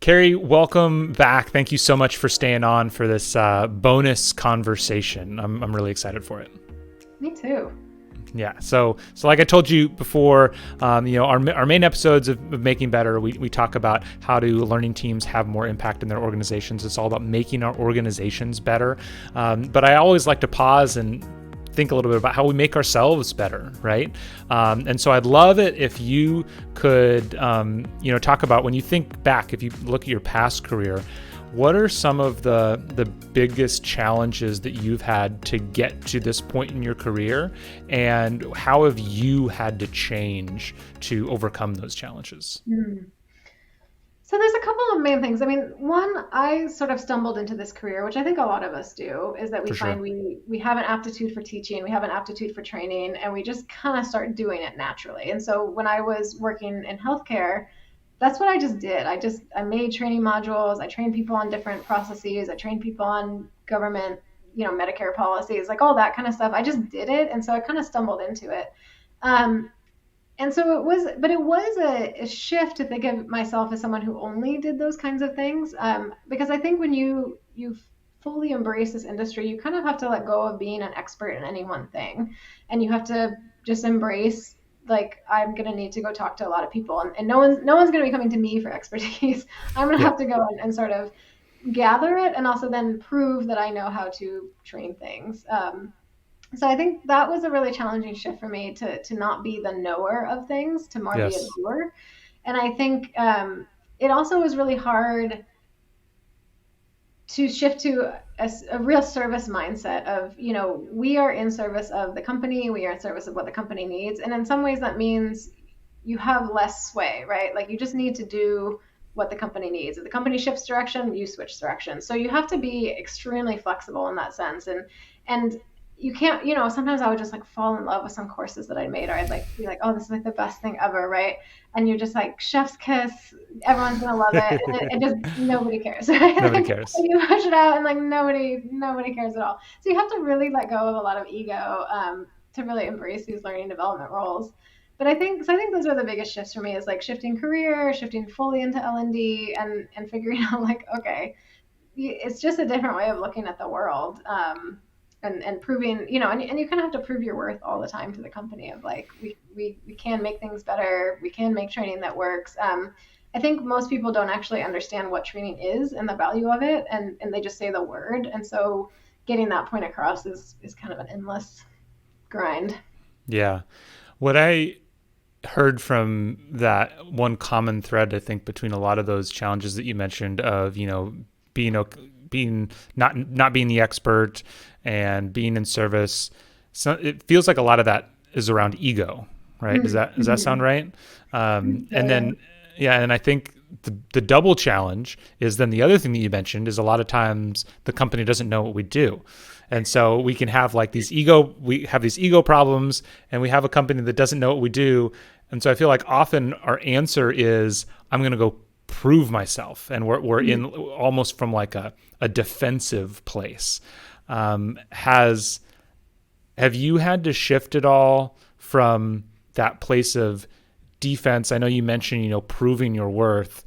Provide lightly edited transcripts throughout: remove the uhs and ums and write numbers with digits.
Keri, welcome back. Thank you so much for staying on for this bonus conversation. I'm really excited for it. Me too. Yeah. So like I told you before, our main episodes of Making Better, we talk about how do learning teams have more impact in their organizations. It's all about making our organizations better. But I always like to pause and think a little bit about how we make ourselves better, right? And so I'd love it if you could, talk about when you think back, if you look at your past career, what are some of the biggest challenges that you've had to get to this point in your career, and how have you had to change to overcome those challenges? So there's a couple of main things. I mean, one, I sort of stumbled into this career, which I think a lot of us do, is that we For find sure. we have an aptitude for teaching, we have an aptitude for training, and we just kind of start doing it naturally. And so when I was working in healthcare, that's what I just did. I made training modules. I trained people on different processes. I trained people on government, Medicare policies, like all that kind of stuff. I just did it, and so I kind of stumbled into it. Um, and so it was a shift to think of myself as someone who only did those kinds of things. Because I think when you fully embrace this industry, you kind of have to let go of being an expert in any one thing, and you have to just embrace, like, I'm gonna need to go talk to a lot of people, and no one's gonna be coming to me for expertise. I'm gonna Yeah. have to go and sort of gather it, and also then prove that I know how to train things. So I think that was a really challenging shift for me to not be the knower of things, to more be a Yes. doer. And I think it also was really hard to shift to a real service mindset of, we are in service of the company, we are in service of what the company needs. And in some ways that means you have less sway, right? Like, you just need to do what the company needs. If the company shifts direction, you switch direction. So you have to be extremely flexible in that sense. And you can't, sometimes I would just like fall in love with some courses that I made, or I'd like be like, oh, this is like the best thing ever, right? And you're just like, chef's kiss, everyone's gonna love it, and it just nobody cares, right? Nobody Like, cares. you push it out, and like nobody cares at all. So you have to really let go of a lot of ego, to really embrace these learning development roles. But I think those are the biggest shifts for me, is like shifting career, shifting fully into L&D, and figuring out, like, okay, it's just a different way of looking at the world. And proving, and you kind of have to prove your worth all the time to the company of, like, we can make things better, we can make training that works. I think most people don't actually understand what training is and the value of it, and they just say the word. And so getting that point across is kind of an endless grind. Yeah. What I heard from that, one common thread, I think, between a lot of those challenges that you mentioned of, being not being the expert and being in service. So it feels like a lot of that is around ego, right? Does that sound Mm-hmm. right? And Yeah. then, yeah, and I think the double challenge is then the other thing that you mentioned is a lot of times the company doesn't know what we do. And so we have these ego problems, and we have a company that doesn't know what we do. And so I feel like often our answer is, I'm going to go prove myself. And we're in almost from like a defensive place. Have you had to shift at all from that place of defense? I know you mentioned, proving your worth,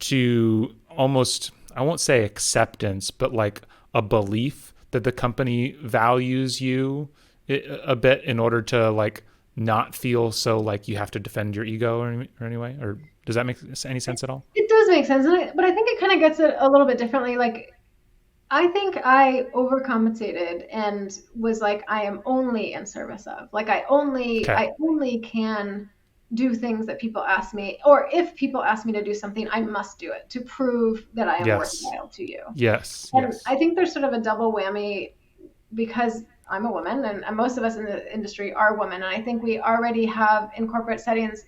to almost, I won't say acceptance, but like a belief that the company values you a bit, in order to like not feel so like you have to defend your ego, or anyway, or does that make any sense at all? It does make sense, but I think it kind of gets it a little bit differently. Like, I think I overcompensated and was like, I am only in service of, like, Okay. I only can do things that people ask me, or if people ask me to do something, I must do it to prove that I am Yes. worthwhile to you. Yes. And Yes. I think there's sort of a double whammy, because I'm a woman, and most of us in the industry are women. And I think we already have, in corporate settings,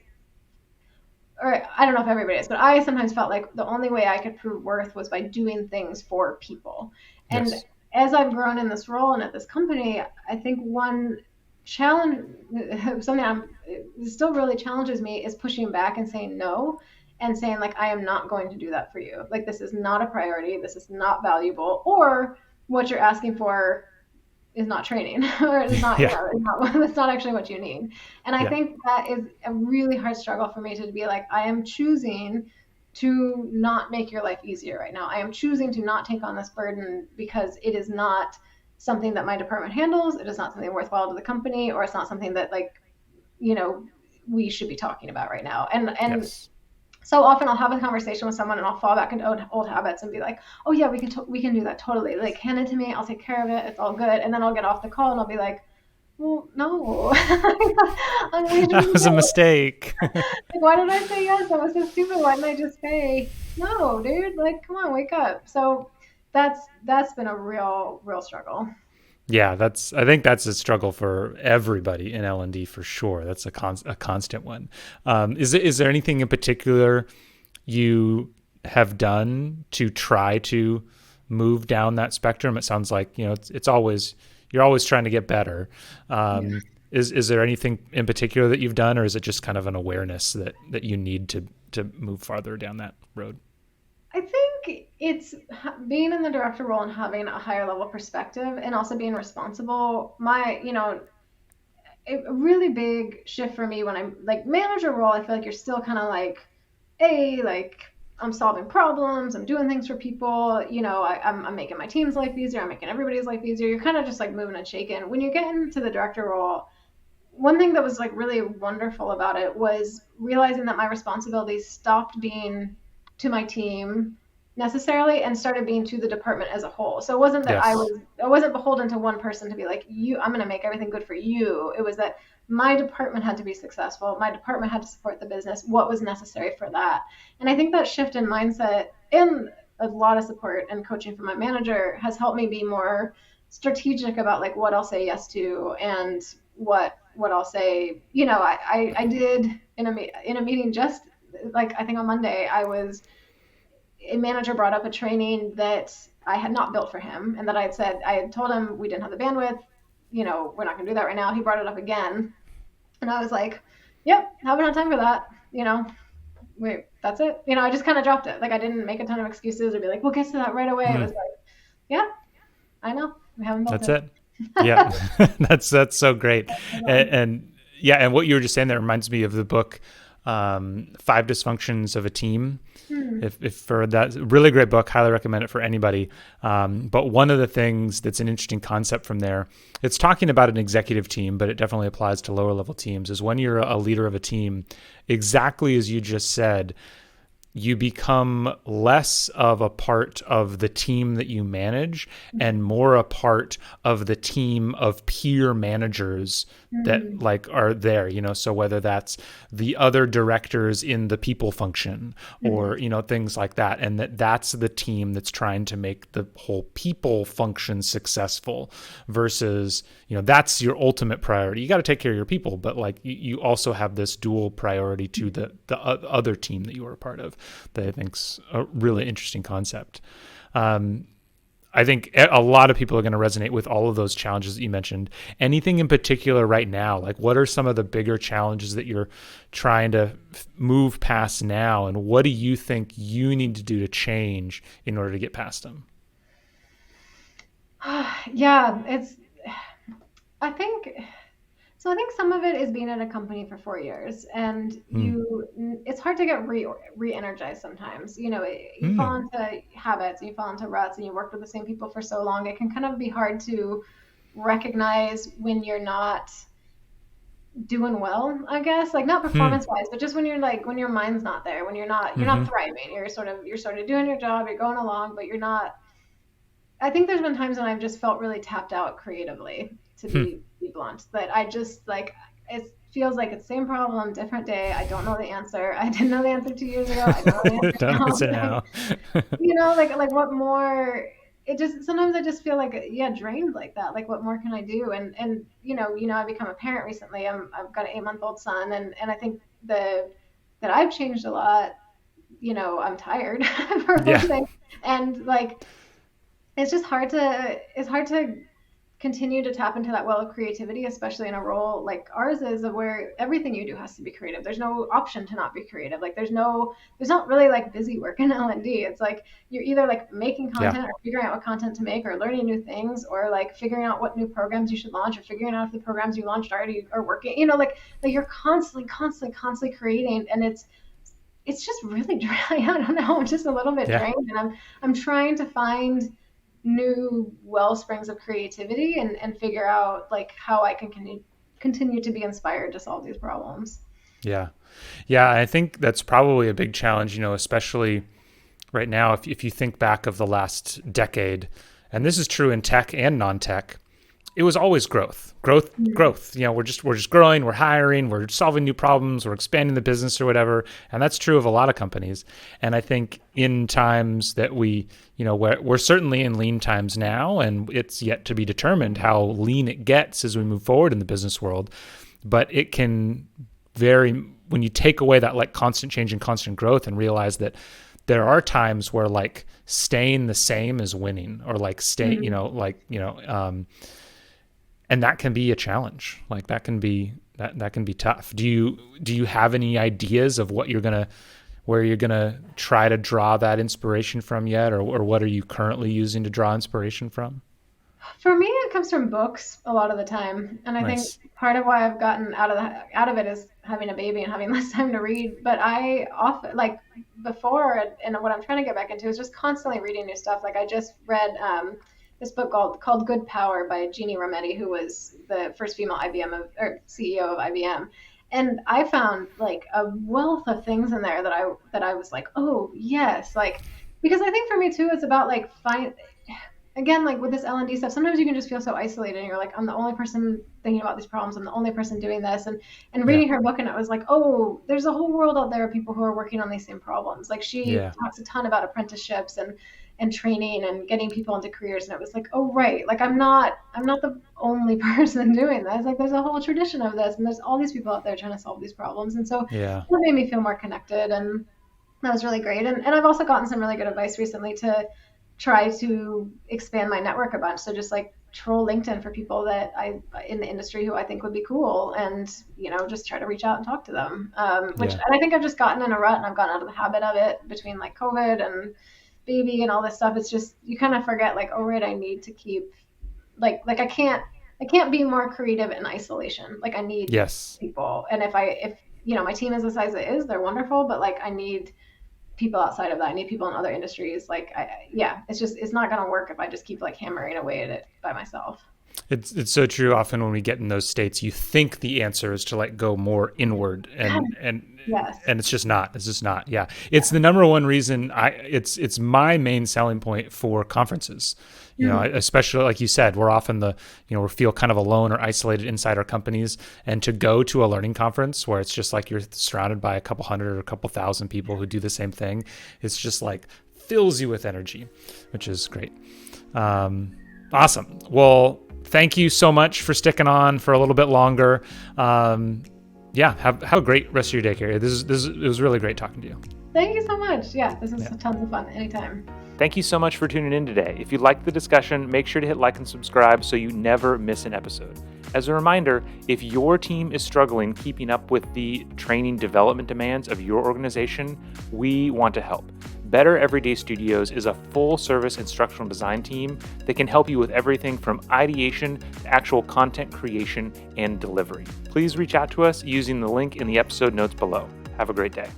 or I don't know if everybody is, but I sometimes felt like the only way I could prove worth was by doing things for people. And Yes. as I've grown in this role and at this company, I think one challenge, something still really challenges me, is pushing back and saying no, and saying, like, I am not going to do that for you. Like, this is not a priority. This is not valuable, or what you're asking for is not training, or it's not, Yeah. it's not actually what you need. And I Yeah. think that is a really hard struggle for me, to be like, I am choosing to not make your life easier right now. I am choosing to not take on this burden because it is not something that my department handles. It is not something worthwhile to the company, or it's not something that, like, you know, we should be talking about right now. And Yes. so often I'll have a conversation with someone and I'll fall back into old habits and be like, oh yeah, we can do that totally. Like, hand it to me, I'll take care of it. It's all good. And then I'll get off the call and I'll be like, well, no, we That didn't was a know. mistake. Like, why did I say yes? That was so stupid. Why didn't I just say no, dude? Like, come on, wake up. So that's been a real struggle. Yeah, that's. I think that's a struggle for everybody in L&D for sure. That's a constant one. Is there anything in particular you have done to try to move down that spectrum? It sounds like it's always you're always trying to get better. Yeah. Is there anything in particular that you've done, or is it just kind of an awareness that you need to move farther down that road? I think it's being in the director role and having a higher level perspective, and also being responsible. A really big shift for me when I'm like manager role, I feel like you're still kind of like, hey, like, I'm solving problems, I'm doing things for people, I'm making my team's life easier, I'm making everybody's life easier. You're kind of just like moving and shaking. When you get into the director role, one thing that was like really wonderful about it was realizing that my responsibilities stopped being to my team necessarily and started being to the department as a whole. So it wasn't that Yes. I wasn't beholden to one person to be like, you, I'm going to make everything good for you. It was that my department had to be successful. My department had to support the business. What was necessary for that? And I think that shift in mindset and a lot of support and coaching from my manager has helped me be more strategic about like what I'll say yes to, and what I'll say. I did in a meeting just like, I think on Monday, I was a manager brought up a training that I had not built for him, and that I had told him we didn't have the bandwidth. We're not going to do that right now. He brought it up again, and I was like, "Yep, haven't had time for that." Wait, that's it. I just kind of dropped it. Like, I didn't make a ton of excuses or be like, "We'll get to that right away." It Mm, was like, "Yeah, I know, we haven't built that's it." it. Yeah, that's so great, and yeah, and what you were just saying there reminds me of the book, Five Dysfunctions of a Team. Hmm. If for that really great book, highly recommend it for anybody. But one of the things that's an interesting concept from there, it's talking about an executive team, but it definitely applies to lower level teams. Is when you're a leader of a team, exactly as you just said, you become less of a part of the team that you manage and more a part of the team of peer managers that Hmm. like are there, so whether that's the other directors in the people function Hmm. or things like that, and that's the team that's trying to make the whole people function successful versus that's your ultimate priority. You got to take care of your people, but like you also have this dual priority to the other team that you are a part of, that I think's a really interesting concept. Um, I think a lot of people are going to resonate with all of those challenges that you mentioned. Anything in particular right now? Like, what are some of the bigger challenges that you're trying to move past now? And what do you think you need to do to change in order to get past them? Yeah, I think so. I think some of it is being at a company for 4 years, and Mm. it's hard to get re-energized sometimes. You fall Mm. into habits, and you fall into ruts, and you work with the same people for so long. It can kind of be hard to recognize when you're not doing well, I guess. Like, not Hmm. performance wise, but just when you're like, when your mind's not there, when you're Mm-hmm. not thriving. You're sort of doing your job, you're going along, but you're not. I think there's been times when I've just felt really tapped out creatively, to Hmm. be blunt. That I just like, it feels like it's same problem, different day. I don't know the answer. I didn't know the answer 2 years ago. I don't know the answer Don't now. answer now. Like what more? It just sometimes I just feel like, yeah, drained like that. Like, what more can I do? And I become a parent recently. I've got an 8-month-old son, and I think that I've changed a lot. I'm tired for one Yeah. thing, and like it's hard to continue to tap into that well of creativity, especially in a role like ours is, where everything you do has to be creative. There's no option to not be creative. Like, there's not really like busy work in L&D. It's like you're either like making Yeah. content or figuring out what content to make or learning new things, or like figuring out what new programs you should launch, or figuring out if the programs you launched already are working. Like you're constantly creating, and it's just really dry. I don't know. I'm just a little bit Yeah. drained, and I'm trying to find new well springs of creativity and figure out like how I can continue to be inspired to solve these problems. Yeah. Yeah. I think that's probably a big challenge, especially right now. If you think back of the last decade, and this is true in tech and non-tech, it was always growth, growth, Mhm. growth. We're just growing, we're hiring, we're solving new problems, we're expanding the business or whatever, and that's true of a lot of companies. And I think in times that we're certainly in lean times now, and it's yet to be determined how lean it gets as we move forward in the business world. But it can vary when you take away that like constant change and constant growth, and realize that there are times where like staying the same is winning, or like staying, Mhm. and that can be a challenge. Like that can be tough. Do you have any ideas of where you're gonna try to draw that inspiration from yet, or what are you currently using to draw inspiration from? For me, it comes from books a lot of the time, and I think Nice. part of why I've gotten out of it is having a baby and having less time to read. But I often like before, and what I'm trying to get back into is just constantly reading new stuff. Like I just read this book called Good Power by Jeannie Rometty, who was the first female CEO of IBM. And I found like a wealth of things in there that I was like, oh yes, like because I think for me too, it's about like find again, like with this L&D stuff, sometimes you can just feel so isolated and you're like, I'm the only person thinking about these problems. I'm the only person doing this. And Yeah. reading her book, and it was like, oh, there's a whole world out there of people who are working on these same problems. Like she Yeah. talks a ton about apprenticeships and training and getting people into careers. And it was like, oh right, like I'm not the only person doing this. Like there's a whole tradition of this, and there's all these people out there trying to solve these problems. And so Yeah. that made me feel more connected, and that was really great. And I've also gotten some really good advice recently to try to expand my network a bunch. So just like troll LinkedIn for people that I in the industry who I think would be cool, and just try to reach out and talk to them. Which Yeah. and I think I've just gotten in a rut, and I've gotten out of the habit of it between like COVID and baby and all this stuff. It's just you kind of forget like, oh right, I need to keep like I can't be more creative in isolation. Like I need Yes. people, and if my team is the size it is, they're wonderful, but like I need people outside of that. I need people in other industries. Like, yeah, it's not going to work if I just keep like hammering away at it by myself. It's so true. Often when we get in those states, you think the answer is to like go more inward, Yes. and it's just not. It's just not. Yeah, it's Yeah. the number one reason. It's my main selling point for conferences. Mm. Especially like you said, we're often we feel kind of alone or isolated inside our companies, and to go to a learning conference where it's just like you're surrounded by a couple hundred or a couple thousand people who do the same thing, it's just like fills you with energy, which is great. Awesome. Well, thank you so much for sticking on for a little bit longer. Yeah, have a great rest of your day, Keri. It was really great talking to you. Thank you so much. Yeah, this is Yeah. tons of fun. Anytime. Thank you so much for tuning in today. If you liked the discussion, make sure to hit like and subscribe so you never miss an episode. As a reminder, if your team is struggling keeping up with the training development demands of your organization, we want to help. Better Everyday Studios is a full-service instructional design team that can help you with everything from ideation to actual content creation and delivery. Please reach out to us using the link in the episode notes below. Have a great day.